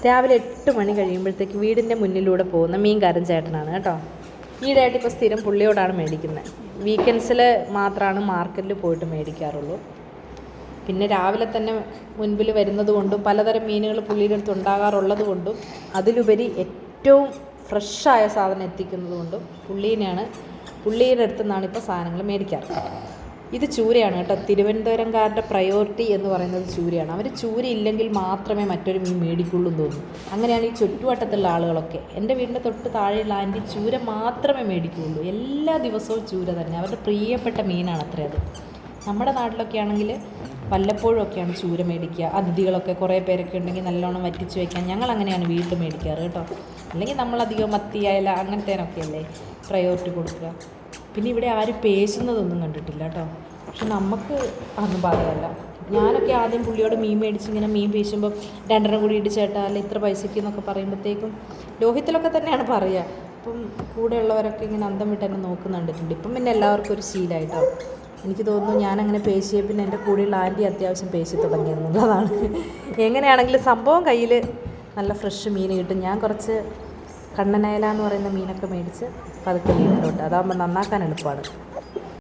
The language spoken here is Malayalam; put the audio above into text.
രാവിലെ 8 മണി കഴിയുമ്പോഴത്തേക്ക് വീടിൻ്റെ മുന്നിലൂടെ പോകുന്ന മീൻകാരൻ ചേട്ടനാണ് കേട്ടോ. ഈയിടെയായിട്ട് ഇപ്പോൾ സ്ഥിരം പുള്ളിയോടാണ് മേടിക്കുന്നത്. വീക്കെൻഡ്സിൽ മാത്രമാണ് മാർക്കറ്റിൽ പോയിട്ട് മേടിക്കാറുള്ളൂ. പിന്നെ രാവിലെ തന്നെ മുൻപിൽ വരുന്നത് കൊണ്ടും പലതരം മീനുകൾ പുള്ളിയുടെ അടുത്ത് ഉണ്ടാകാറുള്ളത് കൊണ്ടും അതിലുപരി ഏറ്റവും ഫ്രഷായ സാധനം എത്തിക്കുന്നത് കൊണ്ടും പുള്ളിയുടെ അടുത്തു നിന്നാണ് ഇപ്പോൾ സാധനങ്ങൾ മേടിക്കാറ്. ഇത് ചൂരയാണ് കേട്ടോ. തിരുവനന്തപുരംകാരുടെ പ്രയോറിറ്റി എന്ന് പറയുന്നത് ചൂരയാണ്. അവർ ചൂര ഇല്ലെങ്കിൽ മാത്രമേ മറ്റൊരു മീൻ മേടിക്കുള്ളൂ എന്ന് തോന്നുന്നു. അങ്ങനെയാണ് ഈ ചുറ്റുവട്ടത്തുള്ള ആളുകളൊക്കെ. എൻ്റെ വീടിൻ്റെ തൊട്ട് താഴെയുള്ള ആൻറ്റി ചൂര മാത്രമേ മേടിക്കുകയുള്ളൂ. എല്ലാ ദിവസവും ചൂര തന്നെ. അവരുടെ പ്രിയപ്പെട്ട മീനാണ് അത്രേ അത്. നമ്മുടെ നാട്ടിലൊക്കെ ആണെങ്കിൽ വല്ലപ്പോഴും ഒക്കെയാണ് ചൂര മേടിക്കുക. അതിഥികളൊക്കെ കുറേ പേരൊക്കെ ഉണ്ടെങ്കിൽ നല്ലോണം വറ്റിച്ച് വയ്ക്കാൻ ഞങ്ങൾ അങ്ങനെയാണ് വീട്ടിൽ മേടിക്കാറ് കേട്ടോ. അല്ലെങ്കിൽ നമ്മളധികം മത്തി അയല അങ്ങനത്തേനൊക്കെ അല്ലേ പ്രയോറിറ്റി കൊടുക്കുക. പിന്നെ ഇവിടെ ആരും പേശുന്നതൊന്നും കണ്ടിട്ടില്ല കേട്ടോ. പക്ഷെ നമുക്ക് അതൊന്നും പറയാമല്ല. ഞാനൊക്കെ ആദ്യം പുള്ളിയോട് മീൻ മേടിച്ച് ഇങ്ങനെ മീൻ പേശുമ്പോൾ 2 കൂടി ഇടിച്ചേട്ടാ അല്ല ഇത്ര പൈസയ്ക്ക് എന്നൊക്കെ പറയുമ്പോഴത്തേക്കും ലോഹിത്തിലൊക്കെ തന്നെയാണ് പറയുക. ഇപ്പം കൂടെയുള്ളവരൊക്കെ ഇങ്ങനെ അന്തം വിട്ട് എന്നെ നോക്കുന്നുണ്ടിട്ടുണ്ട്. ഇപ്പം പിന്നെ എല്ലാവർക്കും ഒരു ശീലമായിട്ടോ. എനിക്ക് തോന്നുന്നു ഞാനങ്ങനെ പേശിയ പിന്നെ എൻ്റെ കൂടെയുള്ള ആൻറ്റി അത്യാവശ്യം പേശി തുടങ്ങിയെന്നുള്ളതാണ്. എങ്ങനെയാണെങ്കിലും സംഭവം കയ്യിൽ നല്ല ഫ്രഷ് മീൻ കിട്ടും. ഞാൻ കുറച്ച് കണ്ണനയല എന്ന് പറയുന്ന മീനൊക്കെ മേടിച്ച് പതുക്കെ മീനിലോട്ട്, അതാകുമ്പോൾ നന്നാക്കാൻ എളുപ്പമാണ്.